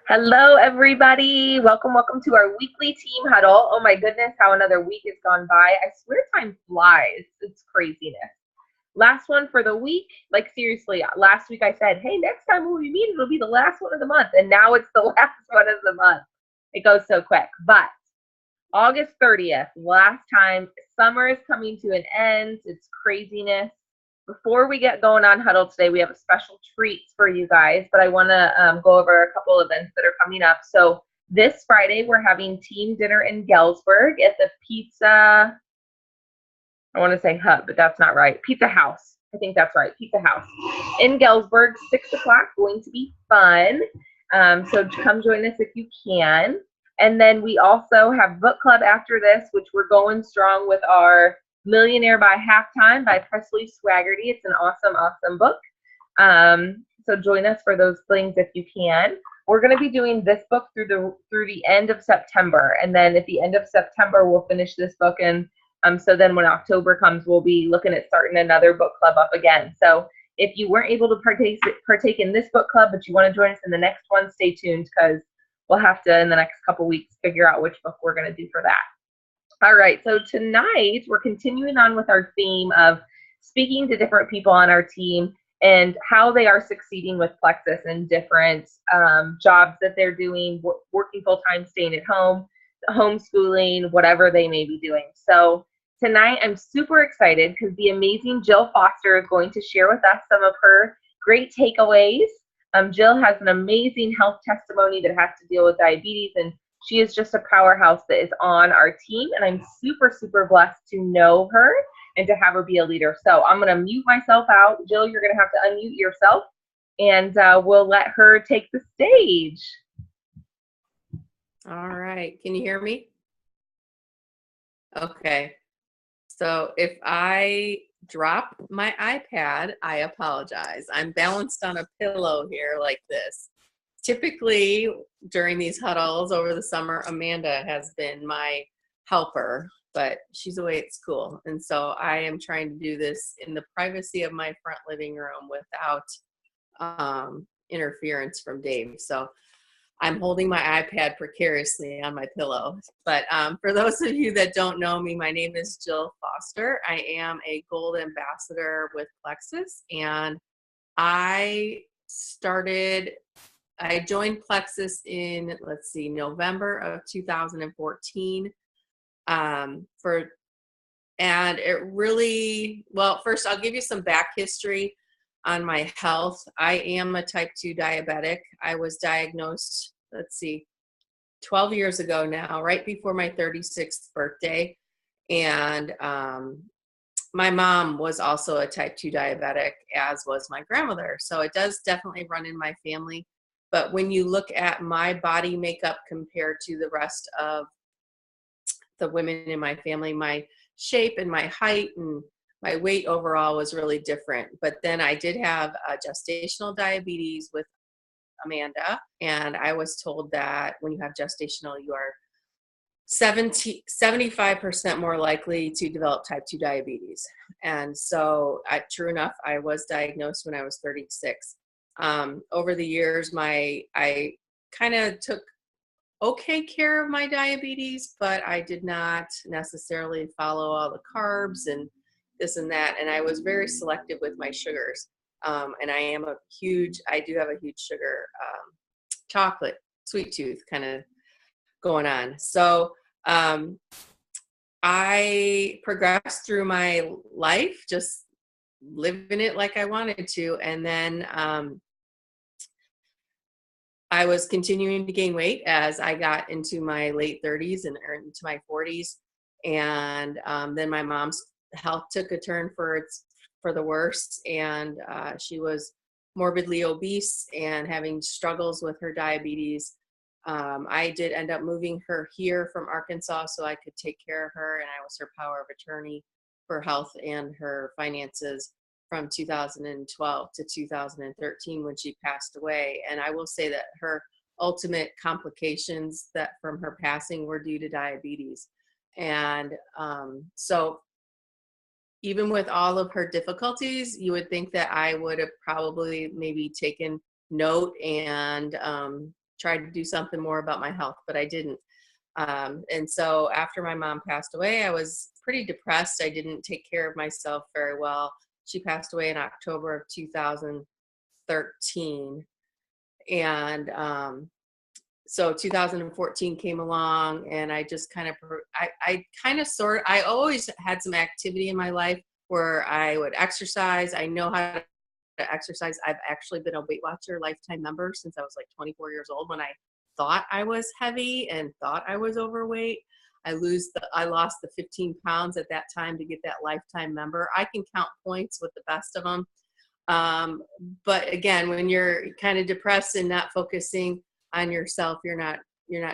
Hello, everybody. Welcome to our weekly team huddle. Oh my goodness, how another week has gone by. I swear time flies. It's craziness. Last one for the week. Like seriously, last week I said, hey, next time when we meet, it'll be the last one of the month. And now it's the last one of the month. It goes so quick. But August 30th, last time, summer is coming to an end. It's craziness. Before we get going on Huddle today, we have a special treat for you guys, but I want to go over a couple events that are coming up. So this Friday, we're having team dinner in Galesburg at the Pizza, I want to say Hut, but that's not right. Pizza House. I think that's right. Pizza House in Galesburg, 6 o'clock, going to be fun. So come join us if you can. And then we also have book club after this, which we're going strong with our Millionaire by Halftime by Presley Swaggerty. It's an awesome, awesome book. So join us for those things if you can. We're going to be doing this book through the end of September, and then at the end of September we'll finish this book, and so then when October comes, we'll be looking at starting another book club up again. So if you weren't able to partake in this book club, but you want to join us in the next one, stay tuned, because we'll have to, in the next couple weeks, figure out which book we're going to do for that. All right, so tonight we're continuing on with our theme of speaking to different people on our team and how they are succeeding with Plexus and different jobs that they're doing, working full-time, staying at home, homeschooling, whatever they may be doing. So tonight I'm super excited because the amazing Jill Foster is going to share with us some of her great takeaways. Jill has an amazing health testimony that has to deal with diabetes, and she is just a powerhouse that is on our team, and I'm super, super blessed to know her and to have her be a leader. So I'm going to mute myself out. Jill, you're going to have to unmute yourself, and we'll let her take the stage. All right. Can you hear me? Okay. So if I drop my iPad, I apologize. I'm balanced on a pillow here like this. Typically, during these huddles over the summer, Amanda has been my helper, but she's away at school. And so I am trying to do this in the privacy of my front living room without interference from Dave. So I'm holding my iPad precariously on my pillow. But for those of you that don't know me, my name is Jill Foster. I am a gold ambassador with Plexus, and I joined Plexus in, November of 2014. And it really, well, first I'll give you some back history on my health. I am a type 2 diabetic. I was diagnosed, 12 years ago now, right before my 36th birthday. And my mom was also a type 2 diabetic, as was my grandmother. So it does definitely run in my family. But when you look at my body makeup compared to the rest of the women in my family, my shape and my height and my weight overall was really different. But then I did have gestational diabetes with Amanda, and I was told that when you have gestational, you are 75% more likely to develop type 2 diabetes. And so true enough, I was diagnosed when I was 36. Over the years, I kind of took okay care of my diabetes, but I did not necessarily follow all the carbs and this and that. And I was very selective with my sugars. And I do have a huge sugar, chocolate, sweet tooth kind of going on. So I progressed through my life, just living it like I wanted to. And then I was continuing to gain weight as I got into my late 30s and into my 40s. And then my mom's health took a turn for the worse. And she was morbidly obese and having struggles with her diabetes. I did end up moving her here from Arkansas so I could take care of her, and I was her power of attorney for health and her finances from 2012 to 2013 when she passed away. And I will say that her ultimate complications that from her passing were due to diabetes. And so even with all of her difficulties, you would think that I would have probably maybe taken note and tried to do something more about my health, but I didn't. And so after my mom passed away, I was pretty depressed. I didn't take care of myself very well. She passed away in October of 2013. And so 2014 came along, and I just kind of, I always had some activity in my life where I would exercise. I know how to exercise. I've actually been a Weight Watcher lifetime member since I was like 24 years old, when I thought I was heavy and thought I was overweight. I lost the 15 pounds at that time to get that lifetime member. I can count points with the best of them. But again, when you're kind of depressed and not focusing on yourself, you're not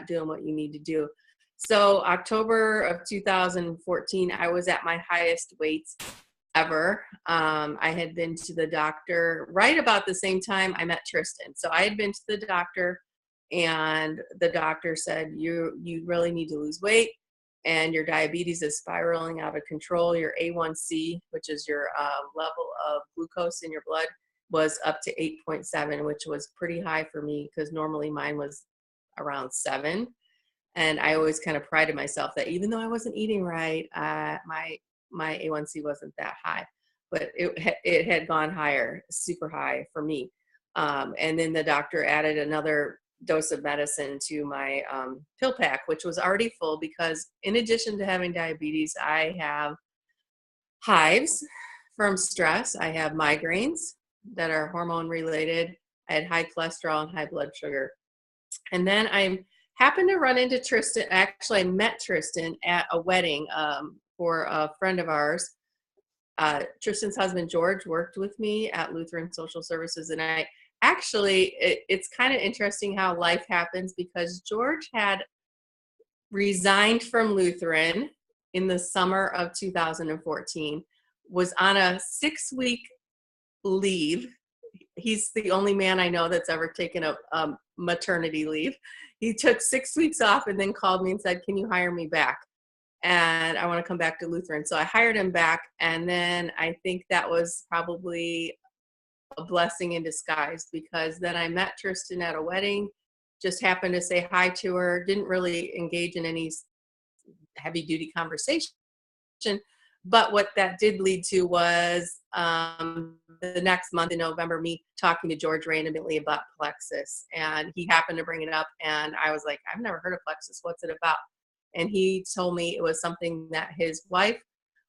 doing what you need to do. So October of 2014, I was at my highest weight ever. I had been to the doctor right about the same time I met Tristan. So I had been to the doctor, and the doctor said, you really need to lose weight, and your diabetes is spiraling out of control. Your A1C, which is your level of glucose in your blood, was up to 8.7, which was pretty high for me because normally mine was around 7. And I always kind of prided myself that even though I wasn't eating right, my A1C wasn't that high, but it had gone higher, super high for me. And then the doctor added another dose of medicine to my pill pack, which was already full, because in addition to having diabetes, I have hives from stress. I have migraines that are hormone related. I had high cholesterol and high blood sugar. And then I happened to run into Tristan. Actually, I met Tristan at a wedding for a friend of ours. Tristan's husband, George, worked with me at Lutheran Social Services. And it's kind of interesting how life happens, because George had resigned from Lutheran in the summer of 2014, was on a 6-week leave. He's the only man I know that's ever taken a maternity leave. He took 6 weeks off and then called me and said, can you hire me back? And I want to come back to Lutheran. So I hired him back. And then I think that was probably a blessing in disguise, because then I met Tristan at a wedding, just happened to say hi to her, didn't really engage in any heavy duty conversation. But what that did lead to was the next month in November, me talking to George randomly about Plexus. And he happened to bring it up. And I was like, I've never heard of Plexus. What's it about? And he told me it was something that his wife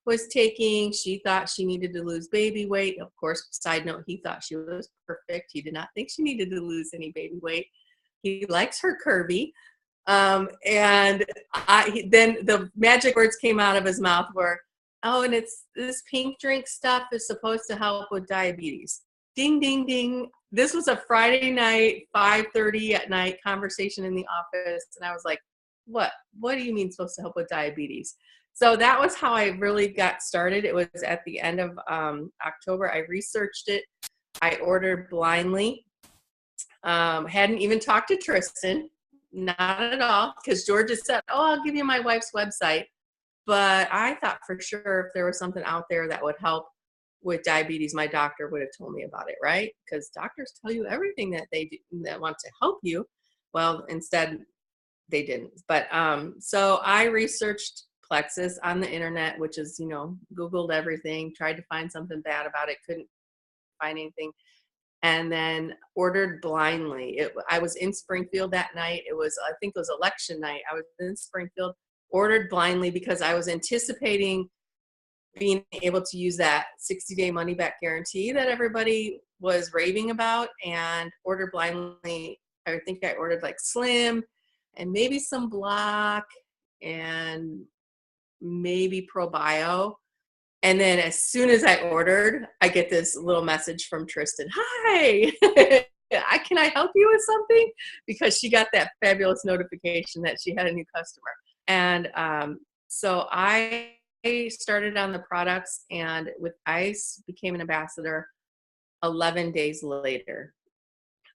was taking. She thought she needed to lose baby weight. Of course, side note, he thought she was perfect. He did not think she needed to lose any baby weight. He likes her curvy. And then the magic words came out of his mouth were, oh, and it's this pink drink stuff is supposed to help with diabetes. Ding, ding, ding. This was a Friday night, 5:30 at night conversation in the office. And I was like, what do you mean supposed to help with diabetes? So that was how I really got started. It was at the end of October. I researched it. I ordered blindly. Hadn't even talked to Tristan, not at all, because George had said, oh, I'll give you my wife's website. But I thought for sure if there was something out there that would help with diabetes, my doctor would have told me about it, right? Because doctors tell you everything that they do that want to help you. Well, instead, they didn't. But so I researched Plexus on the internet, which is, Googled everything, tried to find something bad about it, couldn't find anything, and then ordered blindly. I was in Springfield that night. I think it was election night. I was in Springfield, ordered blindly because I was anticipating being able to use that 60-day money back guarantee that everybody was raving about, and ordered blindly. I think I ordered like Slim and maybe some Block and maybe ProBio. And then as soon as I ordered, I get this little message from Tristan. Hi, can I help you with something? Because she got that fabulous notification that she had a new customer. And so I started on the products, and with ICE became an ambassador 11 days later.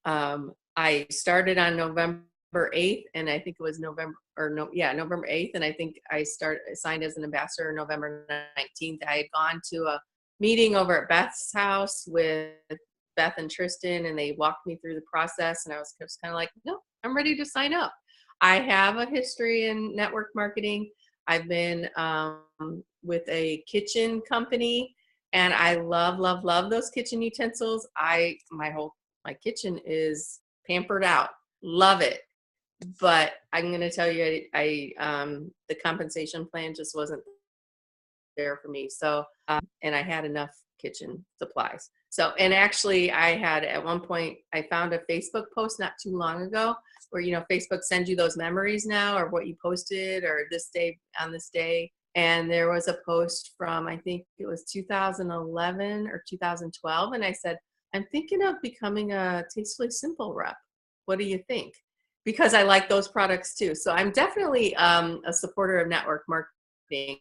I started on November 8th, and I think it was November 8th. And I think I signed as an ambassador November 19th. I had gone to a meeting over at Beth's house with Beth and Tristan, and they walked me through the process, and I was just kind of like, no, I'm ready to sign up. I have a history in network marketing. I've been with a kitchen company, and I love, love, love those kitchen utensils. My kitchen is pampered out. Love it. But I'm going to tell you, the compensation plan just wasn't there for me. So, and I had enough kitchen supplies. So, and actually I had at one point, I found a Facebook post not too long ago where, Facebook sends you those memories now, or what you posted, or this day on this day. And there was a post from, I think it was 2011 or 2012. And I said, I'm thinking of becoming a Tastefully Simple rep. What do you think? Because I like those products too. So I'm definitely a supporter of network marketing,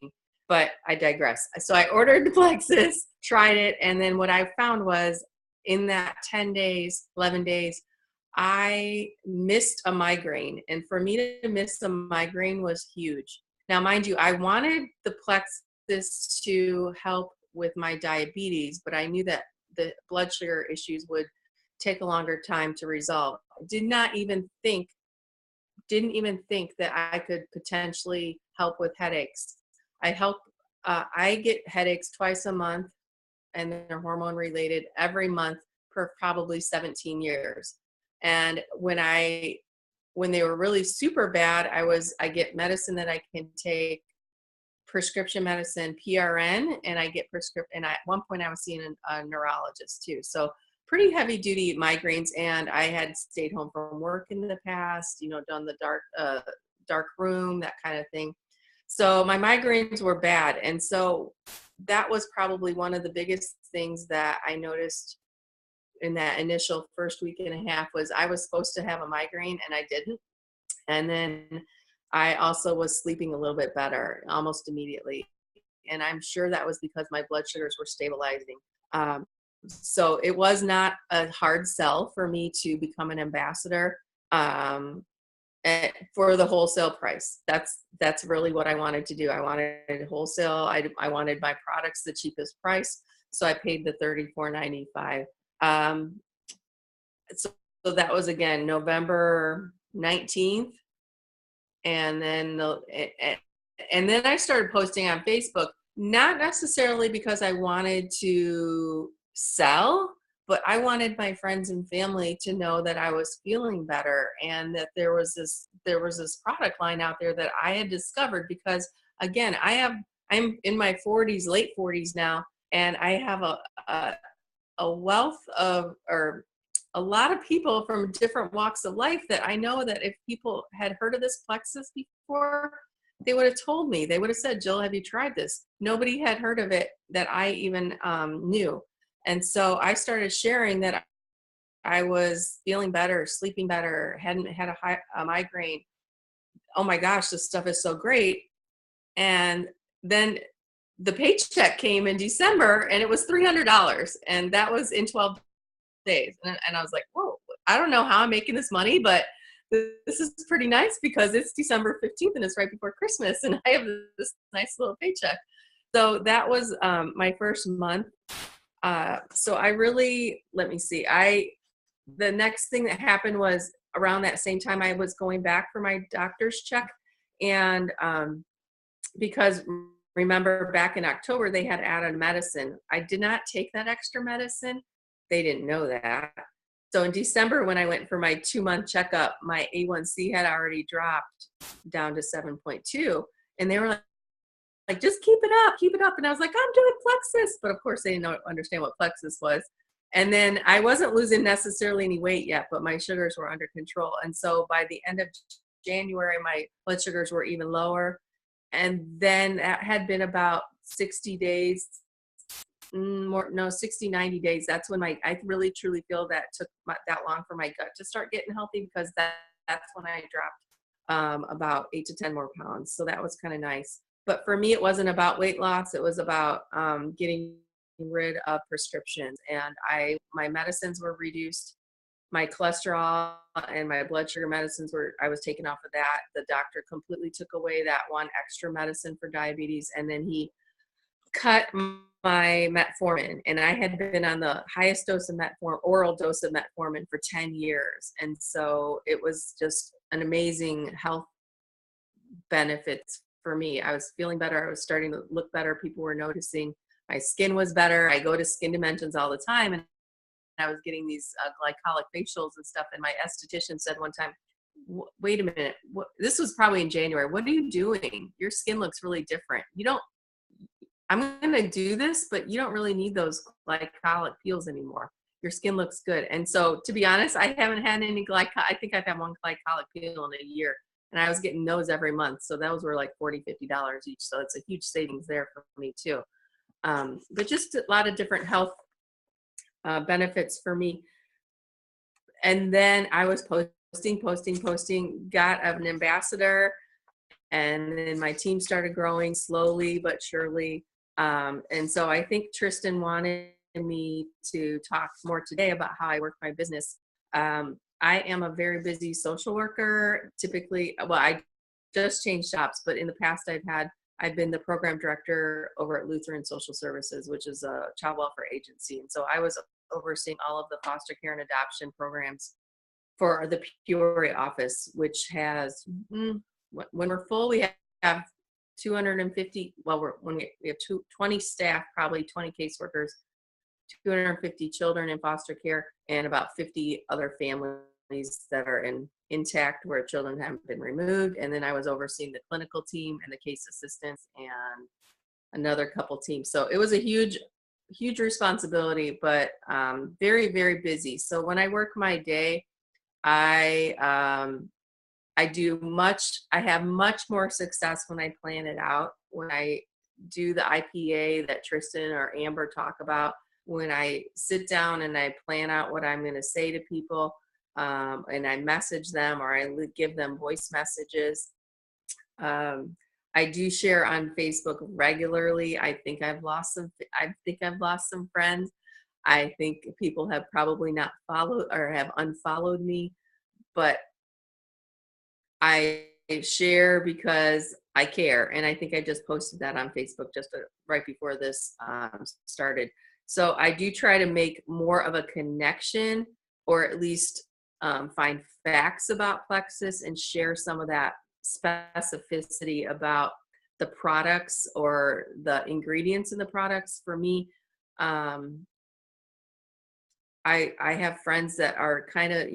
but I digress. So I ordered the Plexus, tried it, and then what I found was in that 10 days, 11 days, I missed a migraine. And for me to miss a migraine was huge. Now, mind you, I wanted the Plexus to help with my diabetes, but I knew that the blood sugar issues would take a longer time to resolve. Didn't even think that I could potentially help with headaches. I get headaches twice a month, and they're hormone related, every month for probably 17 years. And when they were really super bad, I get medicine that I can take, prescription medicine, PRN, and I get prescription. And at one point I was seeing a neurologist too. So pretty heavy duty migraines. And I had stayed home from work in the past, done the dark room, that kind of thing. So my migraines were bad. And so that was probably one of the biggest things that I noticed in that initial first week and a half was I was supposed to have a migraine and I didn't. And then I also was sleeping a little bit better almost immediately. And I'm sure that was because my blood sugars were stabilizing. So it was not a hard sell for me to become an ambassador for the wholesale price. That's really what I wanted to do. I wanted wholesale. I wanted my products the cheapest price. So I paid the $34.95. So that was again November 19th, and then I started posting on Facebook, not necessarily because I wanted to sell, but I wanted my friends and family to know that I was feeling better, and that there was this product line out there that I had discovered. Because again, I'm in my 40s, late 40s now, and I have a wealth of, or a lot of people from different walks of life that I know that if people had heard of this Plexus before, they would have told me. They would have said, Jill, have you tried this? Nobody had heard of it that I even knew. And so I started sharing that I was feeling better, sleeping better, hadn't had a migraine. Oh my gosh, this stuff is so great. And then the paycheck came in December and it was $300, and that was in 12 days. And I was like, whoa, I don't know how I'm making this money, but this is pretty nice because it's December 15th and it's right before Christmas and I have this nice little paycheck. So that was my first month. So I really, let me see, the next thing that happened was around that same time I was going back for my doctor's check. And because remember back in October, they had added medicine. I did not take that extra medicine. They didn't know that. So in December, when I went for my 2-month checkup, my A1C had already dropped down to 7.2. And they were like, just keep it up, keep it up. And I was like, I'm doing Plexus. But of course, they didn't understand what Plexus was. And then I wasn't losing necessarily any weight yet, but my sugars were under control. And so by the end of January, my blood sugars were even lower. And then that had been about 60 days, 60, 90 days. That's when I really truly feel that took that long for my gut to start getting healthy, because that's when I dropped about 8 to 10 more pounds. So that was kind of nice. But for me, it wasn't about weight loss. It was about getting rid of prescriptions. And my medicines were reduced. My cholesterol and my blood sugar medicines I was taken off of that. The doctor completely took away that one extra medicine for diabetes. And then he cut my metformin, and I had been on the highest dose of metformin, oral dose of metformin for 10 years. And so it was just an amazing health benefits for me. I was feeling better. I was starting to look better. People were noticing my skin was better. I go to Skin Dimensions all the time, and I was getting these glycolic facials and stuff. And my esthetician said one time, wait a minute, this was probably in January. What are you doing? Your skin looks really different. I'm going to do this, but you don't really need those glycolic peels anymore. Your skin looks good. And so, to be honest, I haven't had any I think I've had one glycolic peel in a year, and I was getting those every month. So those were like $40, $50 each. So it's a huge savings there for me too. But just a lot of different health benefits for me. And then I was posting, got an ambassador, and then my team started growing slowly but surely. And so I think Tristan wanted me to talk more today about how I work my business. I am a very busy social worker. Typically, well, I just changed jobs, but in the past I've been the program director over at Lutheran Social Services, which is a child welfare agency. And so I was overseeing all of the foster care and adoption programs for the Peoria office, which has, when we're full, we have 250, when we have 20 staff, probably 20 caseworkers, 250 children in foster care, and about 50 other families that are intact where children haven't been removed. And then I was overseeing the clinical team and the case assistants and another couple teams. So it was a huge responsibility, but very, very busy. So when I work my day, I have much more success when I plan it out, when I do the IPA that Tristan or Amber talk about, when I sit down and I plan out what I'm going to say to people, and I message them or I give them voice messages. I do share on Facebook regularly. I think I've lost some friends. I think people have probably not followed or have unfollowed me, but I share because I care. And I think I just posted that on Facebook just right before this started. So I do try to make more of a connection, or at least find facts about Plexus and share some of that specificity about the products or the ingredients in the products. For me, I have friends that are kind of,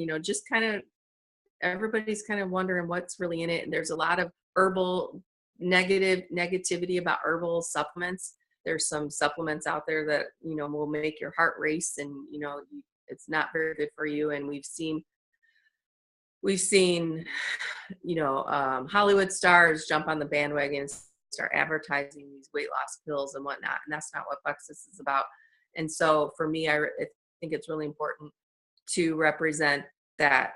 everybody's kind of wondering what's really in it. And there's a lot of herbal negativity about herbal supplements. There's some supplements out there that, will make your heart race, and, it's not very good for you. And we've seen, Hollywood stars jump on the bandwagon and start advertising these weight loss pills and whatnot. And that's not what Plexus is about. And so for me, I think it's really important to represent that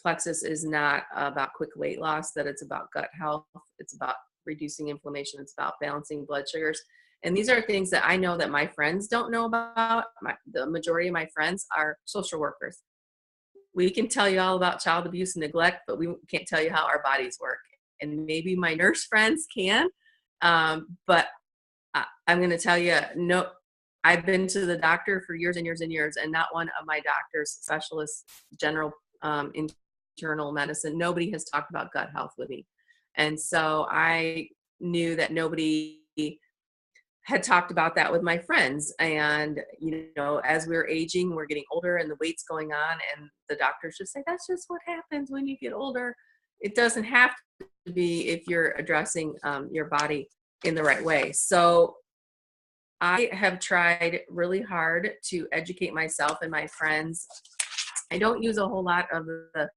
Plexus is not about quick weight loss, that it's about gut health. It's about reducing inflammation. It's about balancing blood sugars. And these are things that I know that my friends don't know about. The majority of my friends are social workers. We can tell you all about child abuse and neglect, but we can't tell you how our bodies work. And maybe my nurse friends can, but I'm going to tell you, no, I've been to the doctor for years and years and years, and not one of my doctors, specialists, general internal medicine, nobody has talked about gut health with me. And so I knew that nobody had talked about that with my friends. And, as we're aging, we're getting older and the weight's going on, and the doctors just say, that's just what happens when you get older. It doesn't have to be if you're addressing your body in the right way. So I have tried really hard to educate myself and my friends. I don't use a whole lot of the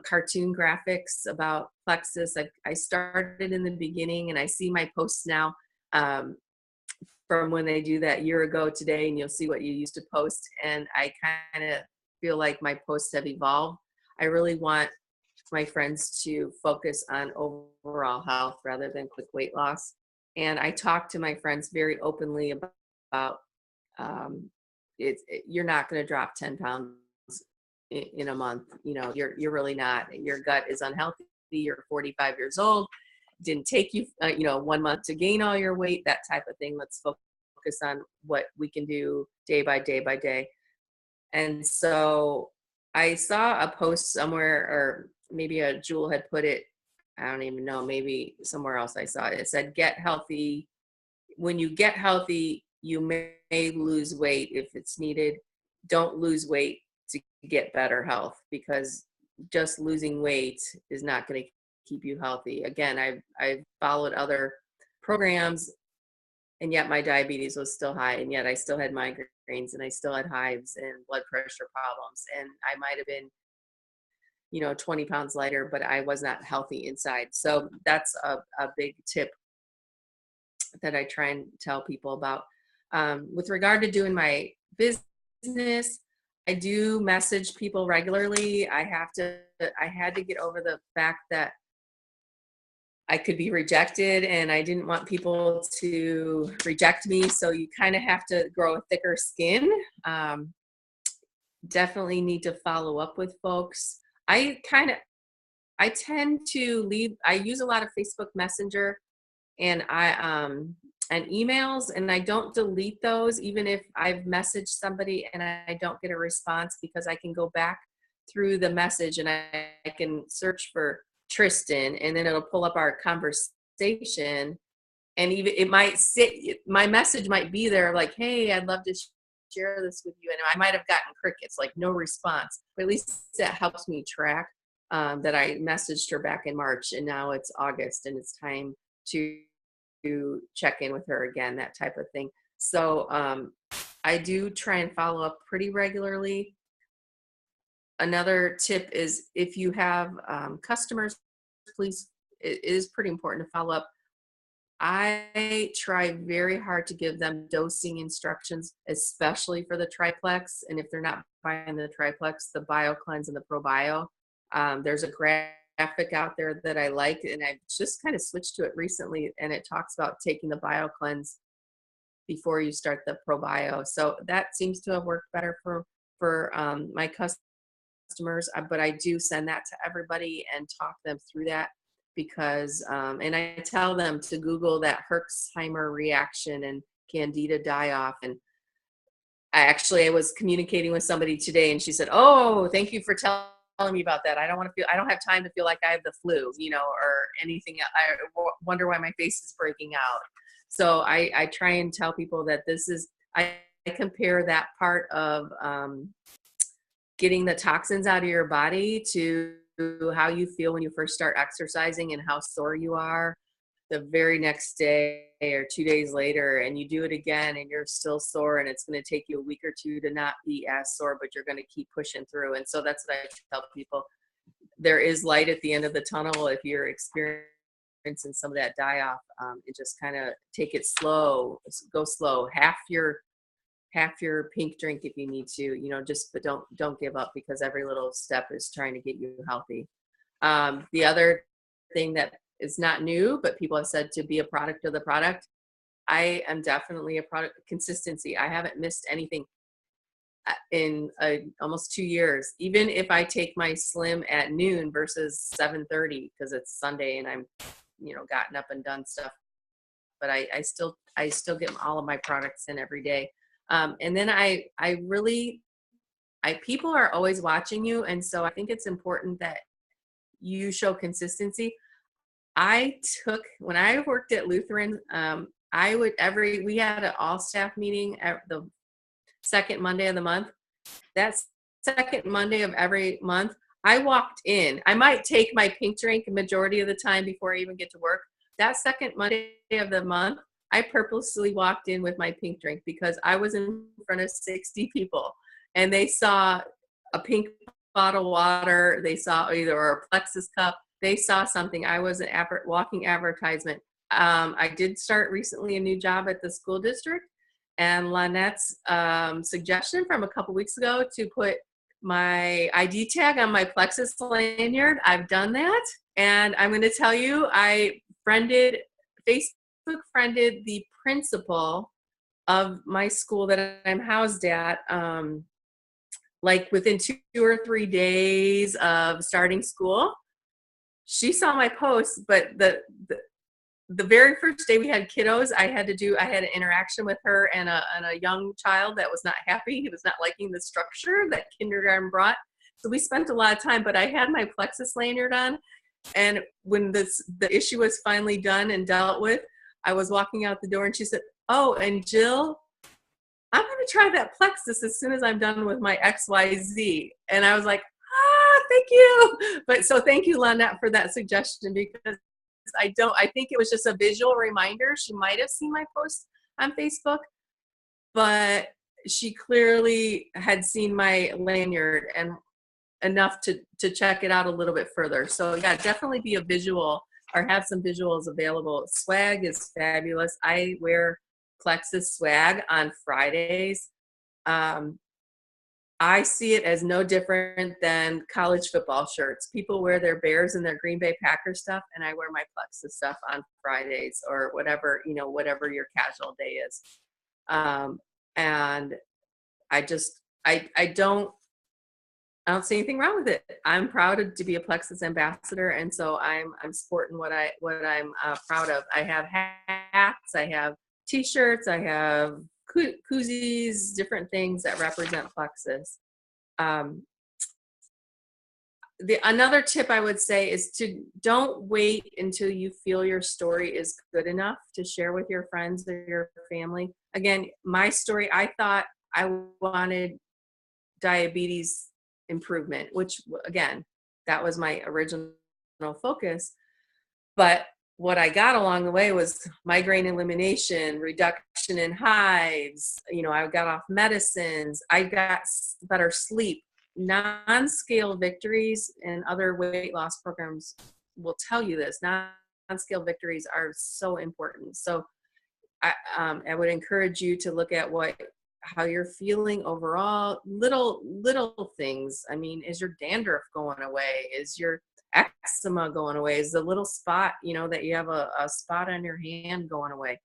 cartoon graphics about Plexus. I started in the beginning, and I see my posts now from when they do that year ago today, and you'll see what you used to post. And I kind of feel like my posts have evolved. I really want my friends to focus on overall health rather than quick weight loss. And I talk to my friends very openly about you're not going to drop 10 pounds in a month. You're really not. Your gut is unhealthy. You're 45 years old. didn't take you, 1 month to gain all your weight, that type of thing. Let's focus on what we can do day by day by day. And so I saw a post somewhere, or maybe a Jewel had put it, I don't even know, maybe somewhere else I saw it. It said, get healthy. When you get healthy, you may lose weight if it's needed. Don't lose weight to get better health, because just losing weight is not going to keep you healthy. Again, I've followed other programs, and yet my diabetes was still high, and yet I still had migraines, and I still had hives and blood pressure problems, and I might have been 20 pounds lighter, but I was not healthy inside. So that's a big tip that I try and tell people about. With regard to doing my business, I do message people regularly. I had to get over the fact that I could be rejected, and I didn't want people to reject me. So you kind of have to grow a thicker skin. Definitely need to follow up with folks. I tend to leave. I use a lot of Facebook Messenger and and emails, and I don't delete those even if I've messaged somebody and I don't get a response, because I can go back through the message and I can search for Tristan, and then it'll pull up our conversation, and even it might my message might be there like, hey, I'd love to share this with you, and I might have gotten crickets, like no response, but at least that helps me track that I messaged her back in March, and now it's August, and it's time to check in with her again, that type of thing. So I do try and follow up pretty regularly. Another tip is, if you have customers, please, it is pretty important to follow up. I try very hard to give them dosing instructions, especially for the triplex. And if they're not buying the triplex, the BioCleanse and the ProBio. There's a graphic out there that I like, and I've just kind of switched to it recently, and it talks about taking the BioCleanse before you start the ProBio. So that seems to have worked better for my customers, but I do send that to everybody and talk them through that, because and I tell them to Google that Herxheimer reaction and Candida die-off. And I was communicating with somebody today, and she said, oh, thank you for telling me about that. I don't have time to feel like I have the flu, or anything. I wonder why my face is breaking out. So I try and tell people that I compare that part of getting the toxins out of your body to how you feel when you first start exercising and how sore you are the very next day or 2 days later, and you do it again and you're still sore, and it's going to take you a week or two to not be as sore, but you're going to keep pushing through. And so that's what I tell people. There is light at the end of the tunnel if you're experiencing some of that die-off, and just kind of take it slow, go slow, half your pink drink if you need to, but don't give up, because every little step is trying to get you healthy. The other thing that is not new, but people have said to be a product of the product. I am definitely a product of consistency. I haven't missed anything in almost 2 years. Even if I take my Slim at noon versus 7:30 because it's Sunday and I'm, gotten up and done stuff, but I still get all of my products in every day. And then people are always watching you. And so I think it's important that you show consistency. When I worked at Lutheran, we had an all staff meeting at the second Monday of the month. That second Monday of every month, I walked in. I might take my pink drink a majority of the time before I even get to work. That second Monday of the month, I purposely walked in with my pink drink, because I was in front of 60 people and they saw a pink bottle of water. They saw either a Plexus cup. They saw something. I was an walking advertisement. I did start recently a new job at the school district, and Lynette's suggestion from a couple weeks ago to put my ID tag on my Plexus lanyard. I've done that. And I'm going to tell you, I Facebook friended the principal of my school that I'm housed at, like within 2 or 3 days of starting school. She saw my post, but the very first day we had kiddos, I had an interaction with her and a young child that was not happy. He was not liking the structure that kindergarten brought. So we spent a lot of time, but I had my plexus lanyard on. And when the issue was finally done and dealt with, I was walking out the door and she said, "Oh, and Jill, I'm going to try that plexus as soon as I'm done with my XYZ." And I was like, thank you. But so thank you, Lynette, for that suggestion, because I think it was just a visual reminder. She might have seen my post on Facebook, but she clearly had seen my lanyard and enough to check it out a little bit further. So yeah, definitely be a visual or have some visuals available. Swag is fabulous. I wear plexus swag on Fridays. I see it as no different than college football shirts. People wear their Bears and their Green Bay Packers stuff, and I wear my plexus stuff on Fridays or whatever, whatever your casual day is. And I just, I don't see anything wrong with it. I'm proud to be a plexus ambassador, and so I'm sporting what I'm proud of. I have hats, I have T-shirts, I have koozies, different things that represent plexus. Another tip I would say is to don't wait until you feel your story is good enough to share with your friends or your family. Again, my story, I thought I wanted diabetes improvement, which again, that was my original focus. But what I got along the way was migraine elimination, reduction in hives. I got off medicines. I got better sleep. Non-scale victories and other weight loss programs will tell you this. Non-scale victories are so important. So I would encourage you to look at how you're feeling overall. Little things. I mean, is your dandruff going away? Is your eczema going away? Is the little spot, that you have a spot on your hand going away?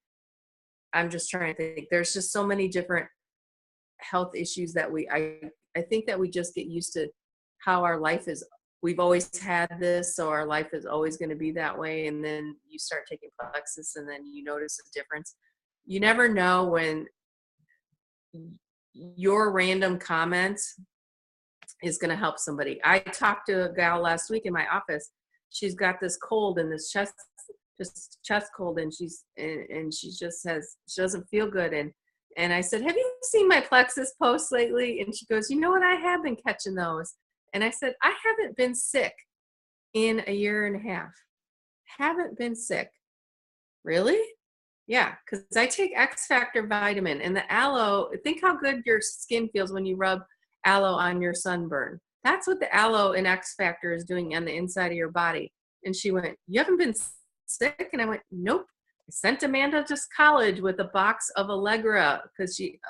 I'm just trying to think. There's just so many different health issues that I think that we just get used to how our life is. We've always had this, so our life is always going to be that way. And then you start taking plexus and then you notice a difference. You never know when your random comment is going to help somebody. I talked to a gal last week in my office. She's got this cold and this chest cold, and she just says she doesn't feel good. And I said, "Have you seen my plexus posts lately?" And she goes, "You know what? I have been catching those." And I said, "I haven't been sick in a year and a half. Haven't been sick." "Really?" "Yeah, because I take X Factor vitamin and the aloe. Think how good your skin feels when you rub aloe on your sunburn. That's what the aloe and X Factor is doing on the inside of your body." And she went, "You haven't been sick?" And I went, "Nope. I sent Amanda to college with a box of Allegra because she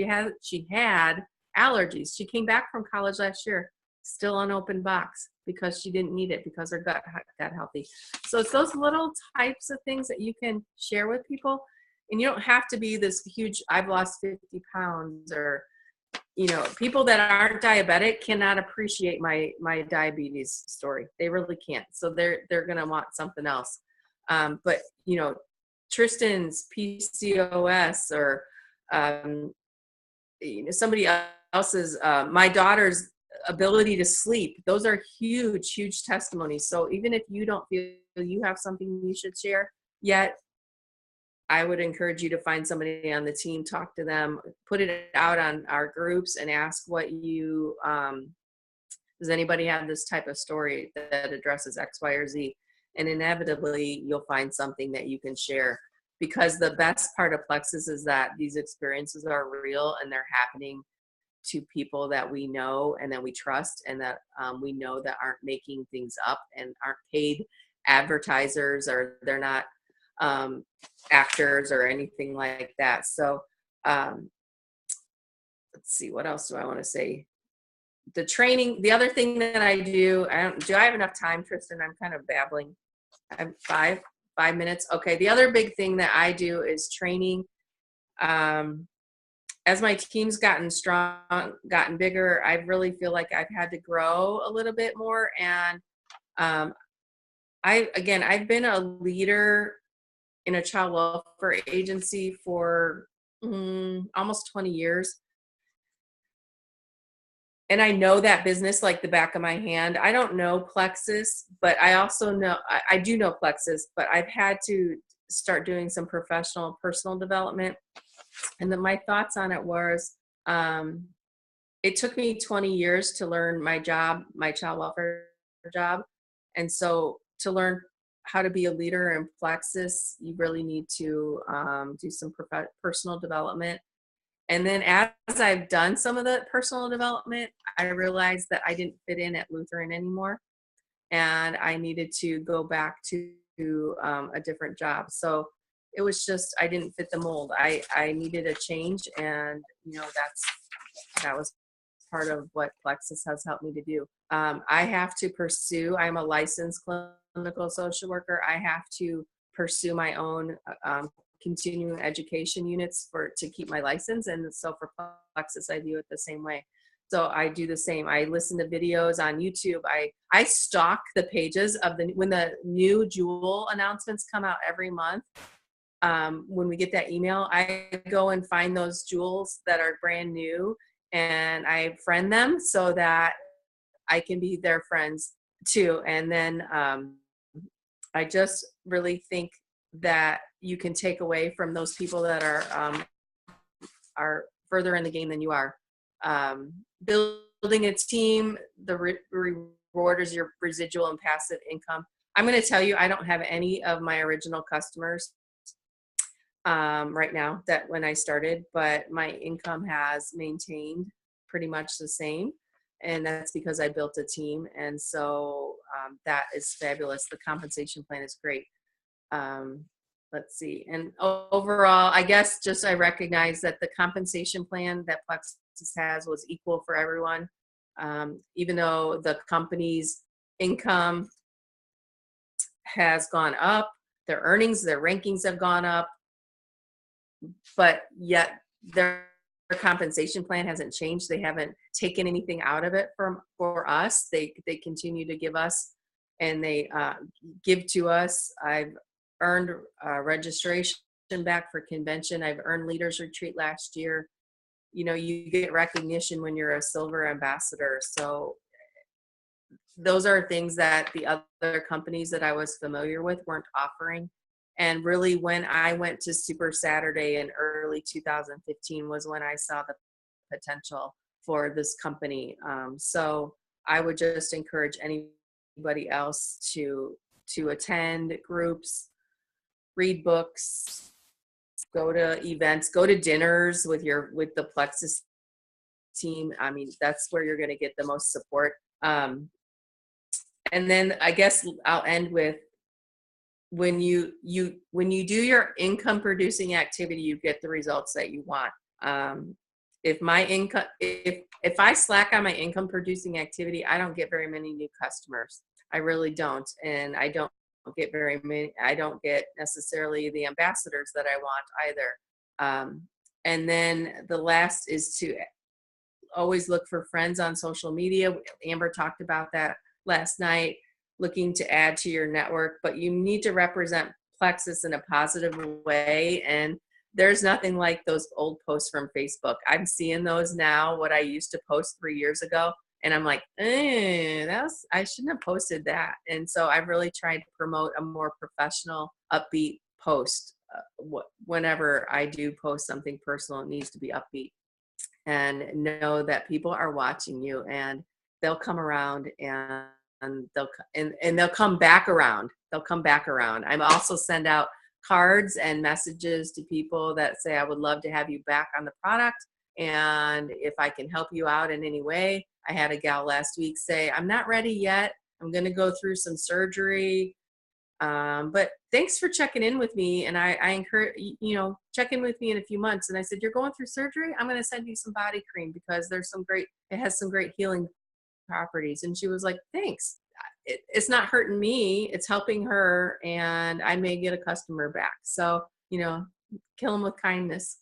had allergies. She came back from college last year, still unopened box because she didn't need it because her gut got healthy." So it's those little types of things that you can share with people, and you don't have to be this huge, "I've lost 50 pounds," or people that aren't diabetic cannot appreciate my diabetes story. They really can't. So they're going to want something else. But Tristan's PCOS or somebody else's, my daughter's ability to sleep, those are huge testimonies. So even if you don't feel you have something you should share yet, I would encourage you to find somebody on the team, talk to them, put it out on our groups and ask does anybody have this type of story that addresses X, Y, or Z? And inevitably you'll find something that you can share, because the best part of plexus is that these experiences are real and they're happening to people that we know and that we trust and that we know that aren't making things up and aren't paid advertisers, or they're not actors or anything like that. So let's see, what else do I want to say? The training, the other thing that I do, do I have enough time, Tristan? I'm kind of babbling. I have 5 minutes. Okay. The other big thing that I do is training. As my team's gotten bigger, I really feel like I've had to grow a little bit more. And I've been a leader in a child welfare agency for almost 20 years. And I know that business like the back of my hand. I don't know Plexus, but I also know, I do know Plexus, but I've had to start doing some professional personal development. And then my thoughts on it was, um, it took me 20 years to learn my job, my child welfare job. And so to learn how to be a leader in Plexus, you really need to do some personal development. And then as I've done some of the personal development, I realized that I didn't fit in at Lutheran anymore. And I needed to go back to a different job. So it was just, I didn't fit the mold. I needed a change. And, that was part of what Plexus has helped me to do. I have to pursue, I'm a licensed clinical social worker. I have to pursue my own continuing education units to keep my license. And so for Plexus, I view it the same way. So I do the same. I listen to videos on YouTube. I stalk the pages of when the new Jewel announcements come out every month. When we get that email, I go and find those jewels that are brand new, and I friend them so that I can be their friends too. And then I just really think that you can take away from those people that are further in the game than you are. Building a team, the reward is your residual and passive income. I'm going to tell you, I don't have any of my original customers right now that when I started, but my income has maintained pretty much the same. And that's because I built a team. And so that is fabulous. The compensation plan is great. Let's see. And overall, I guess just I recognize that the compensation plan that Plexus has was equal for everyone. Even though the company's income has gone up, their earnings, their rankings have gone up, but yet their compensation plan hasn't changed. They haven't taken anything out of it for us. They continue to give us, and they give to us. I've earned registration back for convention. I've earned leaders retreat last year. You get recognition when you're a silver ambassador. So those are things that the other companies that I was familiar with weren't offering. And really, when I went to Super Saturday in early 2015 was when I saw the potential for this company. So I would just encourage anybody else to attend groups, read books, go to events, go to dinners with the Plexus team. I mean, that's where you're going to get the most support. And then I guess I'll end with, when you do your income producing activity, you get the results that you want. If I slack on my income producing activity, I don't get very many new customers. I really don't. And I don't get very many, I don't get necessarily the ambassadors that I want either. And then the last is to always look for friends on social media. Amber talked about that last night, looking to add to your network, but you need to represent Plexus in a positive way. And there's nothing like those old posts from Facebook. I'm seeing those now, what I used to post 3 years ago. And I'm like, I shouldn't have posted that. And so I've really tried to promote a more professional, upbeat post. Whenever I do post something personal, it needs to be upbeat, and know that people are watching you, and they'll come around, and they'll come back around. They'll come back around. I also send out cards and messages to people that say, I would love to have you back on the product. And if I can help you out in any way. I had a gal last week say, I'm not ready yet. I'm going to go through some surgery. But thanks for checking in with me. And I encourage, check in with me in a few months. And I said, you're going through surgery? I'm going to send you some body cream because it has some great healing properties. And she was like, thanks. It's not hurting me. It's helping her. And I may get a customer back. So, kill them with kindness.